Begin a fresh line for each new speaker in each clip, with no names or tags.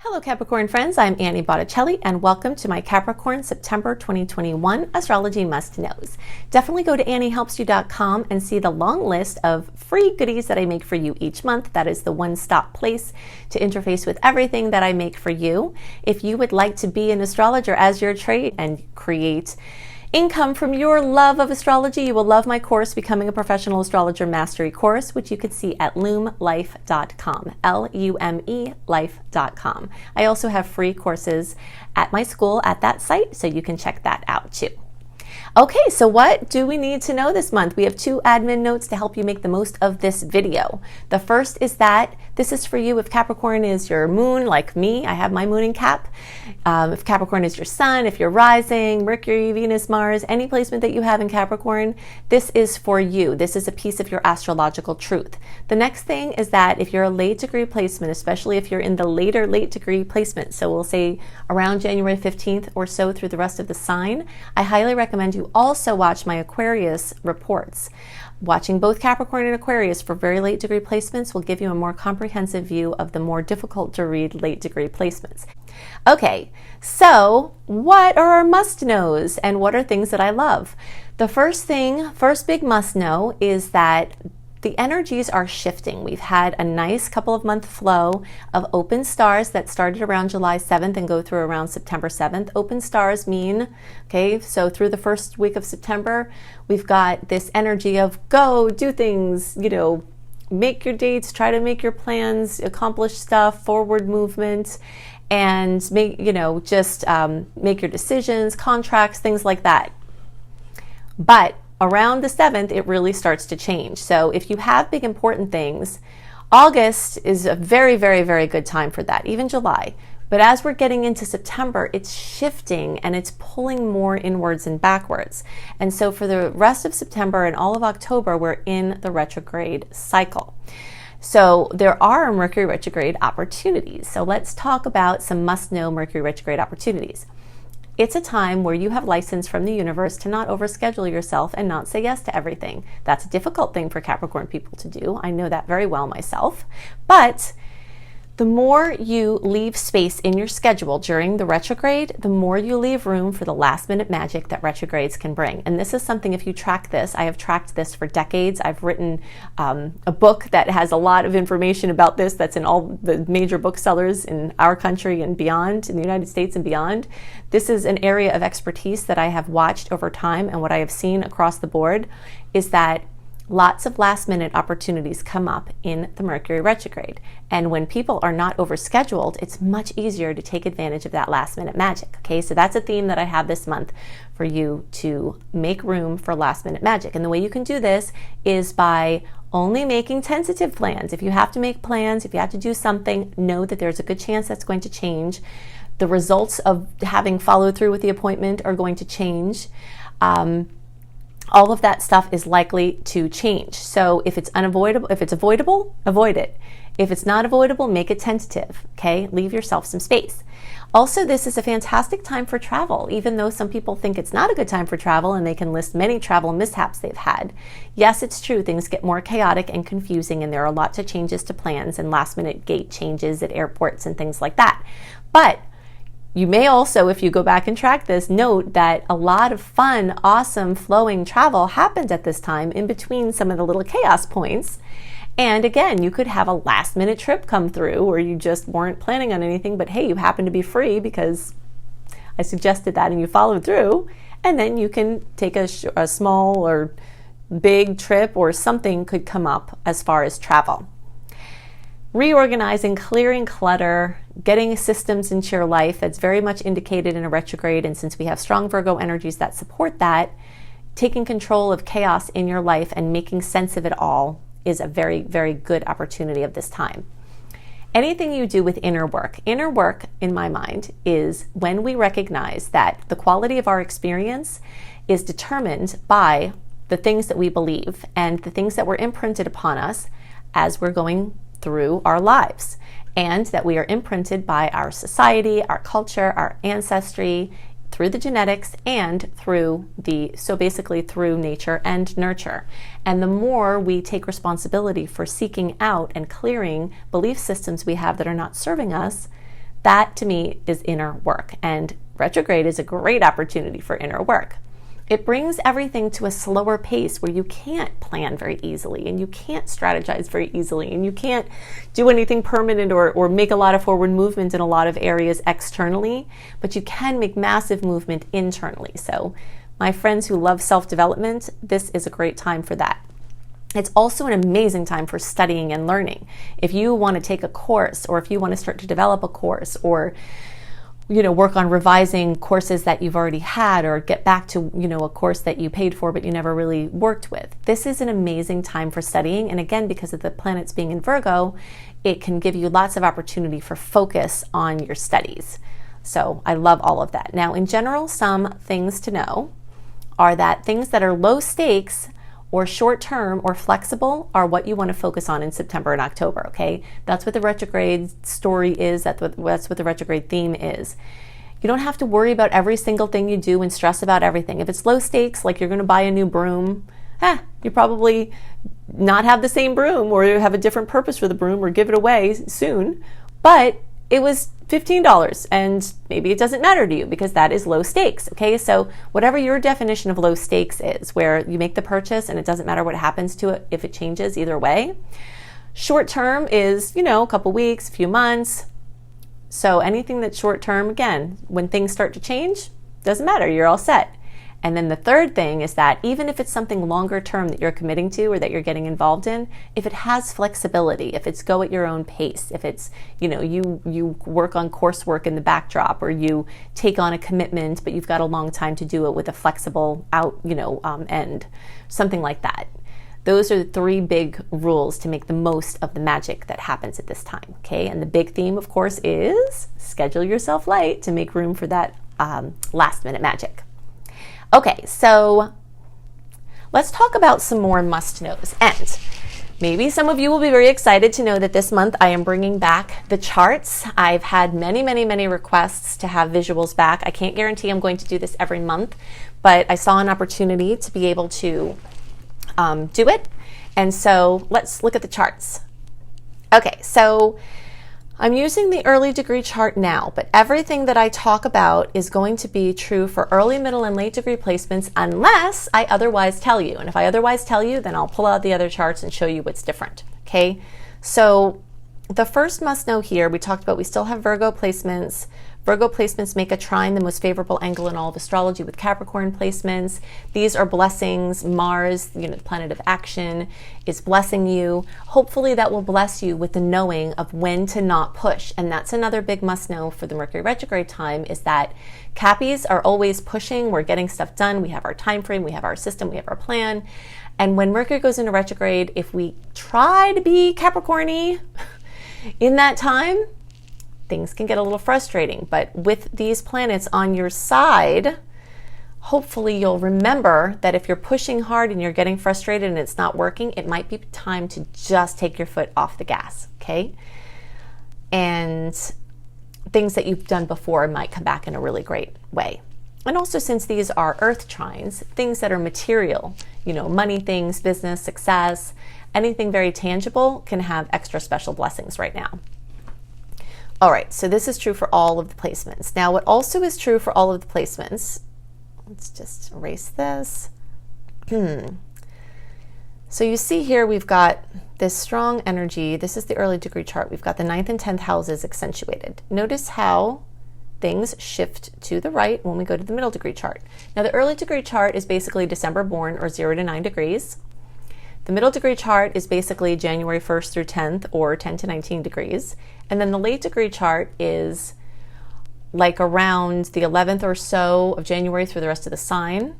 Hello Capricorn friends, I'm Annie Botticelli and welcome to my Capricorn September 2021 Astrology Must-Knows. Definitely go to anniehelpsyou.com and see the long list of free goodies that I make for you each month. That is the one-stop place to interface with everything that I make for you. If you would like to be an astrologer as your trade and create income from your love of astrology, you will love my course, Becoming a Professional Astrologer Mastery Course, which you can see at lumelife.com, L-U-M-E life.com. I also have free courses at my school at that site, so you can check that out too. Okay, so what do we need to know this month? We have two admin notes to help you make the most of this video. The first is that this is for you if Capricorn is your moon, like me. I have my moon in Cap. If Capricorn is your sun, if you're rising, Mercury, Venus, Mars, any placement that you have in Capricorn, this is for you. This is a piece of your astrological truth. The next thing is that if you're a late degree placement, especially if you're in the later late degree placement, so we'll say around January 15th or so through the rest of the sign, I highly recommend you also watch my Aquarius reports. Watching both Capricorn and Aquarius for very late degree placements will give you a more comprehensive view of the more difficult to read late degree placements. Okay, so what are our must-knows and what are things that I love? The first big must-know is that the energies are shifting. We've had a nice couple of month flow of open stars that started around July 7th and go through around September 7th. Open stars mean, okay, so through the first week of September, we've got this energy of go, do things, make your dates, try to make your plans, accomplish stuff, forward movement, and make your decisions, contracts, things like that. But around the 7th, it really starts to change. So if you have big important things, August is a very, very, very good time for that, even July. But as we're getting into September, it's shifting and it's pulling more inwards and backwards. And so for the rest of September and all of October, we're in the retrograde cycle. So there are Mercury retrograde opportunities. So let's talk about some must-know Mercury retrograde opportunities. It's a time where you have license from the universe to not overschedule yourself and not say yes to everything. That's a difficult thing for Capricorn people to do. I know that very well myself. But the more you leave space in your schedule during the retrograde, the more you leave room for the last minute magic that retrogrades can bring. And this is something, if you track this, I have tracked this for decades. I've written a book that has a lot of information about this that's in all the major booksellers in our country and beyond, in the United States and beyond. This is an area of expertise that I have watched over time, and what I have seen across the board is that lots of last minute opportunities come up in the Mercury retrograde. And when people are not overscheduled, it's much easier to take advantage of that last minute magic. Okay, so that's a theme that I have this month for you to make room for last minute magic. And the way you can do this is by only making tentative plans. If you have to make plans, if you have to do something, know that there's a good chance that's going to change. The results of having followed through with the appointment are going to change. All of that stuff is likely to change. So if it's unavoidable, if it's avoidable, avoid it. If it's not avoidable, make it tentative, okay? Leave yourself some space. Also, this is a fantastic time for travel, even though some people think it's not a good time for travel and they can list many travel mishaps they've had. Yes, it's true, things get more chaotic and confusing and there are lots of changes to plans and last minute gate changes at airports and things like that. But you may also, if you go back and track this, note that a lot of fun, awesome, flowing travel happened at this time in between some of the little chaos points. And again, you could have a last minute trip come through where you just weren't planning on anything, but hey, you happen to be free because I suggested that and you followed through. And then you can take a small or big trip or something could come up as far as travel. Reorganizing, clearing clutter, getting systems into your life, that's very much indicated in a retrograde. And since we have strong Virgo energies that support that, taking control of chaos in your life and making sense of it all is a very, very good opportunity of this time. Anything you do with inner work in my mind is when we recognize that the quality of our experience is determined by the things that we believe and the things that were imprinted upon us as we're going through our lives, and that we are imprinted by our society, our culture, our ancestry, through the genetics and through nature and nurture. And the more we take responsibility for seeking out and clearing belief systems we have that are not serving us, That to me is inner work, and retrograde is a great opportunity for inner work. It brings everything to a slower pace where you can't plan very easily and you can't strategize very easily and you can't do anything permanent or make a lot of forward movement in a lot of areas externally, but you can make massive movement internally. So my friends who love self-development, this is a great time for that. It's also an amazing time for studying and learning. If you want to take a course, or if you want to start to develop a course, or work on revising courses that you've already had, or get back to, a course that you paid for but you never really worked with. This is an amazing time for studying. And again, because of the planets being in Virgo, it can give you lots of opportunity for focus on your studies. So I love all of that. Now, in general, some things to know are that things that are low stakes or short term or flexible are what you want to focus on in September and October, okay? That's what the retrograde story is. That's what the retrograde theme is. You don't have to worry about every single thing you do and stress about everything. If it's low stakes, like you're going to buy a new broom, you probably not have the same broom, or you have a different purpose for the broom, or give it away soon. But it was $15 and maybe it doesn't matter to you because that is low stakes, okay? So whatever your definition of low stakes is, where you make the purchase and it doesn't matter what happens to it if it changes either way. Short term is, a couple weeks, a few months. So anything that's short term, again, when things start to change, doesn't matter, you're all set. And then the third thing is that even if it's something longer term that you're committing to or that you're getting involved in, if it has flexibility, if it's go at your own pace, if it's, you work on coursework in the backdrop, or you take on a commitment, but you've got a long time to do it with a flexible end, something like that. Those are the three big rules to make the most of the magic that happens at this time, okay? And the big theme, of course, is schedule yourself light to make room for that last minute magic. Okay, so let's talk about some more must-knows. And maybe some of you will be very excited to know that this month I am bringing back the charts. I've had many, many, many requests to have visuals back. I can't guarantee I'm going to do this every month, but I saw an opportunity to be able to do it. And so let's look at the charts. Okay, so I'm using the early degree chart now, but everything that I talk about is going to be true for early, middle, and late degree placements unless I otherwise tell you. And if I otherwise tell you, then I'll pull out the other charts and show you what's different, okay? So the first must know here, we talked about we still have Virgo placements. Virgo placements make a trine, the most favorable angle in all of astrology, with Capricorn placements. These are blessings. Mars, the planet of action, is blessing you. Hopefully that will bless you with the knowing of when to not push. And that's another big must know for the Mercury retrograde time, is that Cappies are always pushing. We're getting stuff done. We have our time frame, we have our system, we have our plan. And when Mercury goes into retrograde, if we try to be Capricorn-y in that time, things can get a little frustrating. But with these planets on your side, hopefully you'll remember that if you're pushing hard and you're getting frustrated and it's not working, it might be time to just take your foot off the gas, okay? And things that you've done before might come back in a really great way. And also, since these are earth trines, things that are material, money things, business, success, anything very tangible can have extra special blessings right now. All right, so this is true for all of the placements. Now, what also is true for all of the placements, let's just erase this. So you see here, we've got this strong energy. This is the early degree chart. We've got the 9th and 10th houses accentuated. Notice how things shift to the right when we go to the middle degree chart. Now, the early degree chart is basically December born, or 0 to 9 degrees. The middle degree chart is basically January 1st through 10th, or 10 to 19 degrees. And then the late degree chart is like around the 11th or so of January through the rest of the sign,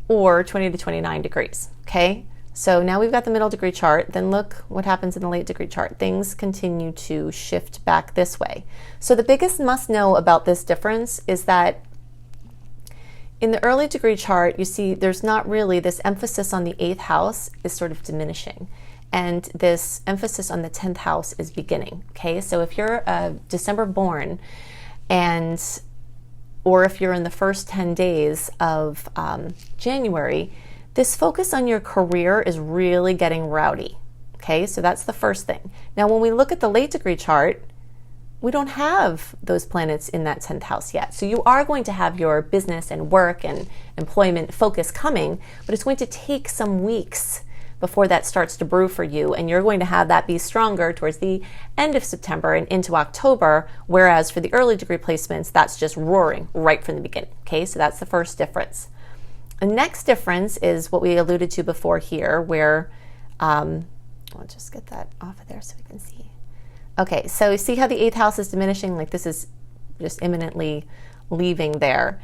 or 20 to 29 degrees, okay? So now we've got the middle degree chart. Then look what happens in the late degree chart. Things continue to shift back this way. So the biggest must know about this difference is that in the early degree chart, you see there's not really this emphasis on the 8th house is sort of diminishing. And this emphasis on the 10th house is beginning, okay? So if you're a December born, or if you're in the first 10 days of January, this focus on your career is really getting rowdy, okay? So that's the first thing. Now, when we look at the late degree chart, we don't have those planets in that 10th house yet. So you are going to have your business and work and employment focus coming, but it's going to take some weeks before that starts to brew for you, and you're going to have that be stronger towards the end of September and into October, whereas for the early degree placements, that's just roaring right from the beginning. Okay, so that's the first difference. The next difference is what we alluded to before here, where I'll just get that off of there so we can see. Okay, so see how the 8th house is diminishing? Like this is just imminently leaving there.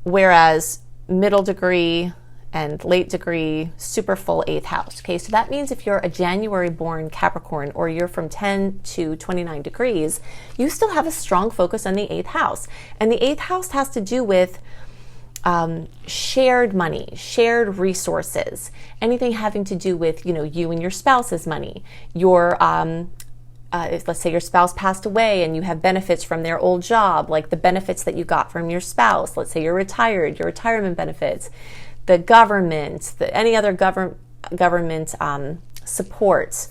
Whereas middle degree and late degree, super full 8th house. Okay, so that means if you're a January born Capricorn or you're from 10 to 29 degrees, you still have a strong focus on the 8th house. And the 8th house has to do with shared money, shared resources, anything having to do with, you and your spouse's money. Your, if let's say your spouse passed away and you have benefits from their old job, like the benefits that you got from your spouse. Let's say you're retired, your retirement benefits, the government, any other government supports,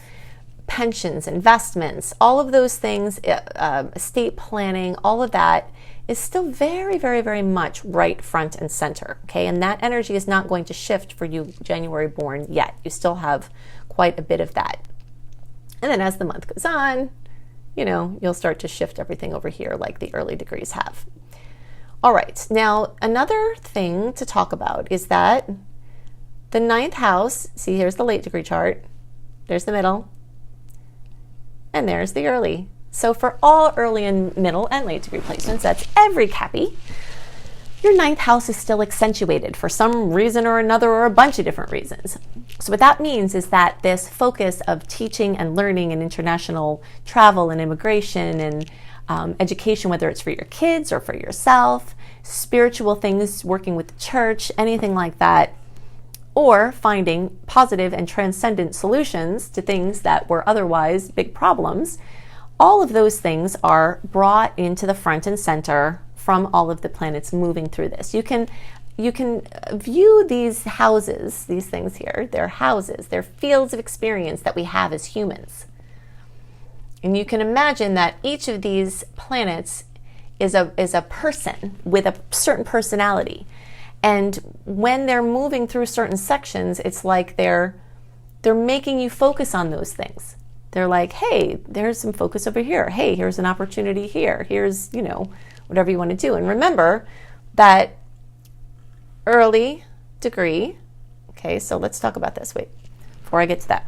pensions, investments, all of those things, estate planning, all of that is still very, very, very much right front and center, okay? And that energy is not going to shift for you January born yet. You still have quite a bit of that. And then as the month goes on, you'll start to shift everything over here like the early degrees have. All right, now another thing to talk about is that the 9th house, see here's the late degree chart, there's the middle, and there's the early. So for all early and middle and late degree placements, that's every Cappy, your 9th house is still accentuated for some reason or another or a bunch of different reasons. So what that means is that this focus of teaching and learning and international travel and immigration and education, whether it's for your kids or for yourself, spiritual things, working with the church, anything like that, or finding positive and transcendent solutions to things that were otherwise big problems, all of those things are brought into the front and center from all of the planets moving through this. You can view these houses, these things here, they're houses, they're fields of experience that we have as humans. And you can imagine that each of these planets is a person with a certain personality. And when they're moving through certain sections, it's like they're making you focus on those things. They're like, hey, there's some focus over here. Hey, here's an opportunity here. Here's, whatever you want to do. And remember that early degree, okay, so let's talk about this. Wait, before I get to that.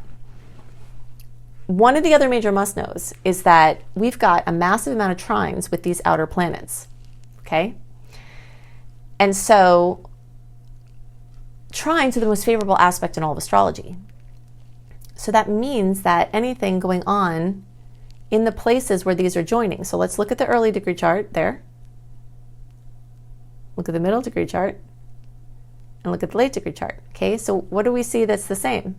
One of the other major must-knows is that we've got a massive amount of trines with these outer planets, okay? And so trines are the most favorable aspect in all of astrology. So that means that anything going on in the places where these are joining. So let's look at the early degree chart there. Look at the middle degree chart. And look at the late degree chart, okay? So what do we see that's the same?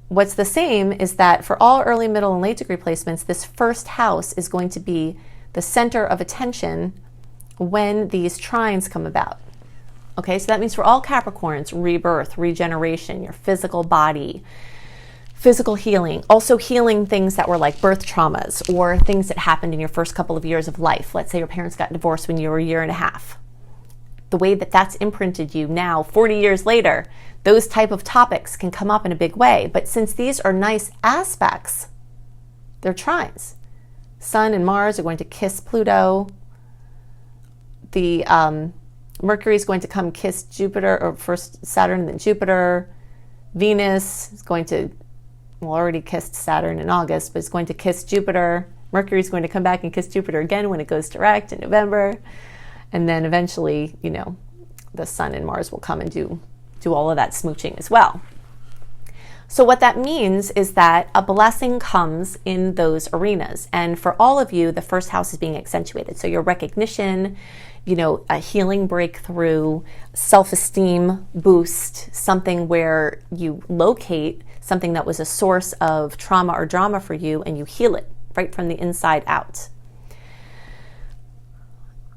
What's the same is that for all early, middle, and late degree placements, this first house is going to be the center of attention when these trines come about. Okay, so that means for all Capricorns, rebirth, regeneration, your physical body, physical healing, also healing things that were like birth traumas or things that happened in your first couple of years of life. Let's say your parents got divorced when you were a year and a half. The way that that's imprinted you now, 40 years later, those type of topics can come up in a big way. But since these are nice aspects, they're trines. Sun and Mars are going to kiss Pluto. The Mercury is going to come kiss Jupiter, or first Saturn and then Jupiter. Venus is going to, already kissed Saturn in August, but it's going to kiss Jupiter. Mercury is going to come back and kiss Jupiter again when it goes direct in November. And then eventually, the Sun and Mars will come and do all of that smooching as well. So what that means is that a blessing comes in those arenas. And for all of you, the first house is being accentuated. So your recognition, a healing breakthrough, self-esteem boost, something where you locate something that was a source of trauma or drama for you and you heal it right from the inside out.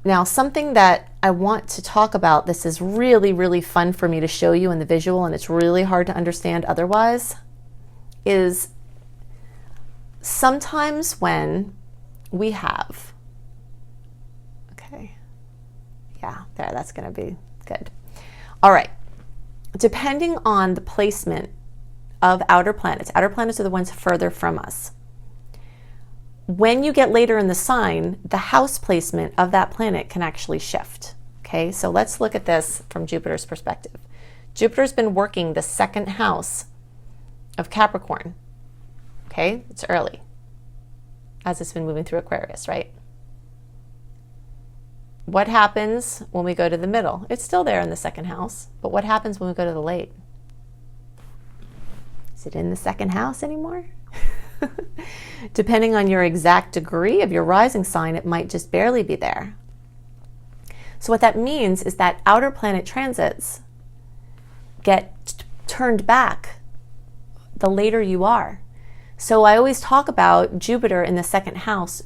Now, something that I want to talk about, this is really, really fun for me to show you in the visual, and it's really hard to understand otherwise, is sometimes when we have, okay, yeah, there, that's going to be good. All right, depending on the placement of outer planets are the ones further from us. When you get later in the sign, the house placement of that planet can actually shift. Okay, so let's look at this from Jupiter's perspective. Jupiter's been working the second house of Capricorn. Okay, it's early as it's been moving through Aquarius, right? What happens when we go to the middle? It's still there in the second house, but what happens when we go to the late? Is it in the second house anymore? Depending on your exact degree of your rising sign, it might just barely be there. So what that means is that outer planet transits get turned back the later you are. So I always talk about Jupiter in the second house,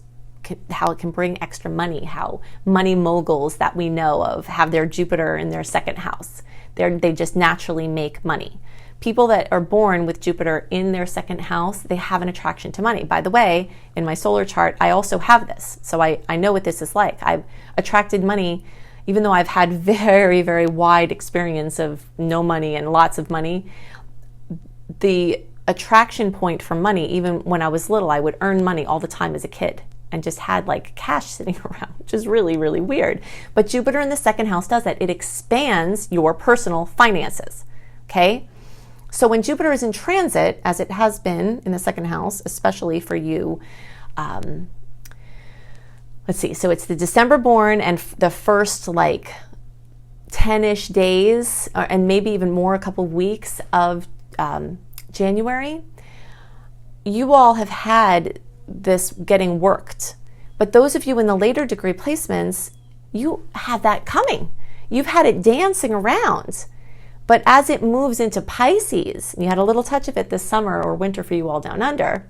how it can bring extra money, how money moguls that we know of have their Jupiter in their second house. They just naturally make money. People that are born with Jupiter in their second house, they have an attraction to money. By the way, in my solar chart, I also have this. So I know what this is like. I've attracted money, even though I've had very, very wide experience of no money and lots of money. The attraction point for money, even when I was little, I would earn money all the time as a kid and just had like cash sitting around, which is really, really weird. But Jupiter in the second house does that. It expands your personal finances, okay? So when Jupiter is in transit, as it has been in the second house, especially for you, let's see, so it's the December born and the first like 10-ish days, and maybe even more, a couple weeks of January, you all have had this getting worked. But those of you in the later degree placements, you had that coming. You've had it dancing around. But as it moves into Pisces, and you had a little touch of it this summer or winter for you all down under,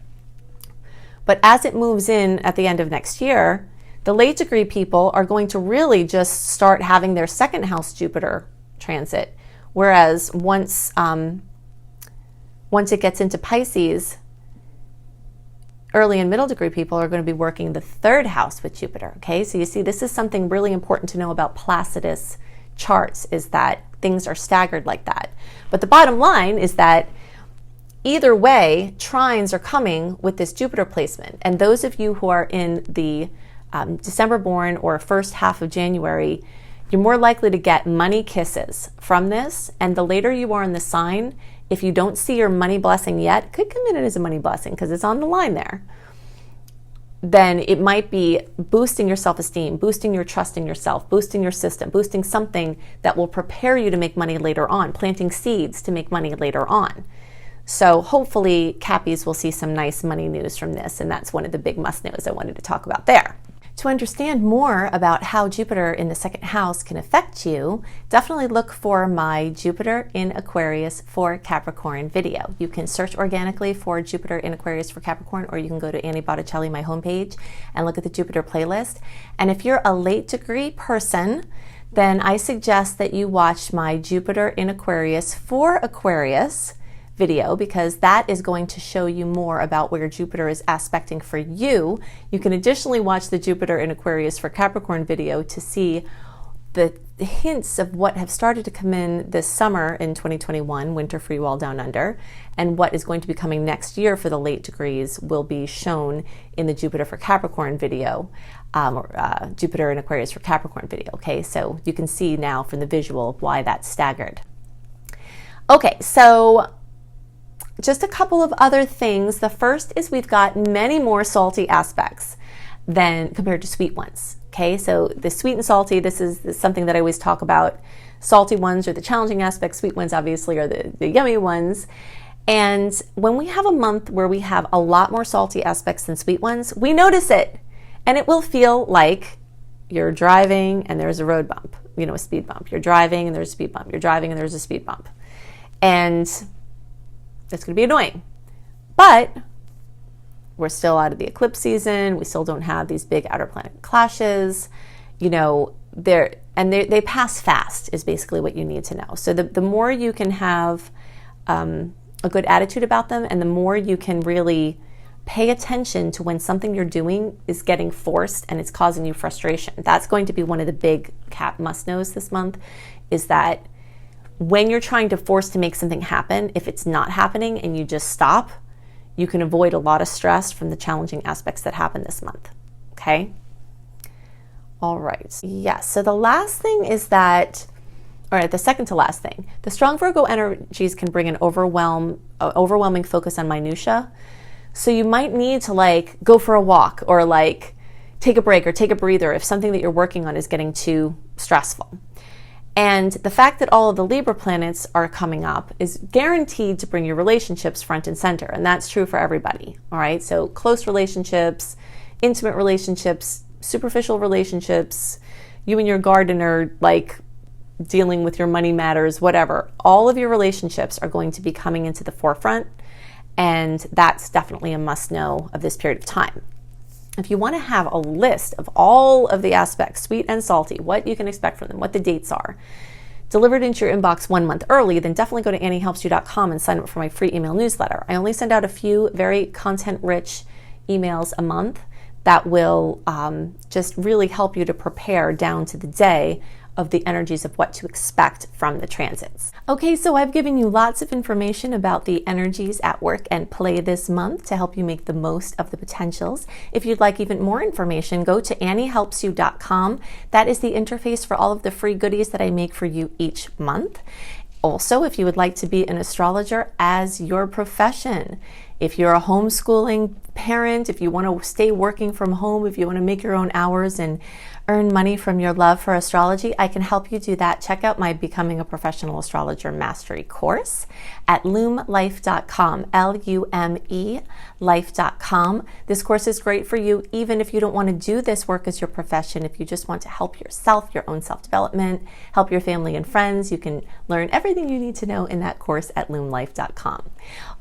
but as it moves in at the end of next year, the late degree people are going to really just start having their second house Jupiter transit. Whereas once it gets into Pisces, early and middle degree people are going to be working the third house with Jupiter. Okay, so you see, this is something really important to know about Placidus charts, is that things are staggered like that. But the bottom line is that either way, trines are coming with this Jupiter placement. And those of you who are in the December born or first half of January, you're more likely to get money kisses from this. And the later you are in the sign, if you don't see your money blessing yet, could come in as a money blessing because it's on the line there, then it might be boosting your self-esteem, boosting your trust in yourself, boosting your system, boosting something that will prepare you to make money later on, planting seeds to make money later on. So hopefully Cappies will see some nice money news from this, and that's one of the big must knows I wanted to talk about there. To understand more about how Jupiter in the second house can affect you, definitely look for my Jupiter in Aquarius for Capricorn video. You can search organically for Jupiter in Aquarius for Capricorn, or you can go to Annie Botticelli, my homepage, and look at the Jupiter playlist. And if you're a late degree person, then I suggest that you watch my Jupiter in Aquarius for Aquarius video, because that is going to show you more about where Jupiter is aspecting for you. You can additionally watch the Jupiter in Aquarius for Capricorn video to see the hints of what have started to come in this summer in 2021, winter for you all down under, and what is going to be coming next year for the late degrees will be shown in the Jupiter for Capricorn video, Jupiter in Aquarius for Capricorn video. Okay, so you can see now from the visual why that's staggered. Okay, so just a couple of other things. The first is we've got many more salty aspects than compared to sweet ones. Okay, so the sweet and salty, this is something that I always talk about. Salty ones are the challenging aspects, sweet ones obviously are the yummy ones. And when we have a month where we have a lot more salty aspects than sweet ones, we notice it. And it will feel like you're driving and there's a road bump, you know, a speed bump. You're driving and there's a speed bump. You're driving and there's a speed bump. And it's going to be annoying. But we're still out of the eclipse season. We still don't have these big outer planet clashes. You know, they pass fast is basically what you need to know. So the more you can have a good attitude about them, and the more you can really pay attention to when something you're doing is getting forced and it's causing you frustration. That's going to be one of the big Cap must-knows this month, is that when you're trying to force to make something happen, if it's not happening and you just stop, you can avoid a lot of stress from the challenging aspects that happen this month, okay? All right, yes, so the last thing is that, all right, the second to last thing, the strong Virgo energies can bring an overwhelming focus on minutia. So you might need to like go for a walk or like take a break or take a breather if something that you're working on is getting too stressful. And the fact that all of the Libra planets are coming up is guaranteed to bring your relationships front and center. And that's true for everybody. All right. So close relationships, intimate relationships, superficial relationships, you and your gardener, like dealing with your money matters, whatever. All of your relationships are going to be coming into the forefront. And that's definitely a must know of this period of time. If you want to have a list of all of the aspects, sweet and salty, what you can expect from them, what the dates are, delivered into your inbox 1 month early, then definitely go to anniehelpsyou.com and sign up for my free email newsletter. I only send out a few very content-rich emails a month that will just really help you to prepare down to the day of the energies of what to expect from the transits. Okay, so I've given you lots of information about the energies at work and play this month to help you make the most of the potentials. If you'd like even more information, go to anniehelpsyou.com. That is the interface for all of the free goodies that I make for you each month. Also, if you would like to be an astrologer as your profession, if you're a homeschooling parent, if you want to stay working from home, if you want to make your own hours and earn money from your love for astrology, I can help you do that. Check out my Becoming a Professional Astrologer Mastery course at lumelife.com, L-U-M-E, life.com. This course is great for you even if you don't want to do this work as your profession. If you just want to help yourself, your own self-development, help your family and friends, you can learn everything you need to know in that course at lumelife.com.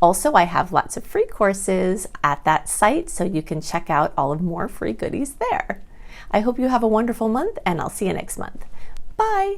Also, I have lots of free courses at that site, so you can check out all of more free goodies there. I hope you have a wonderful month, and I'll see you next month. Bye.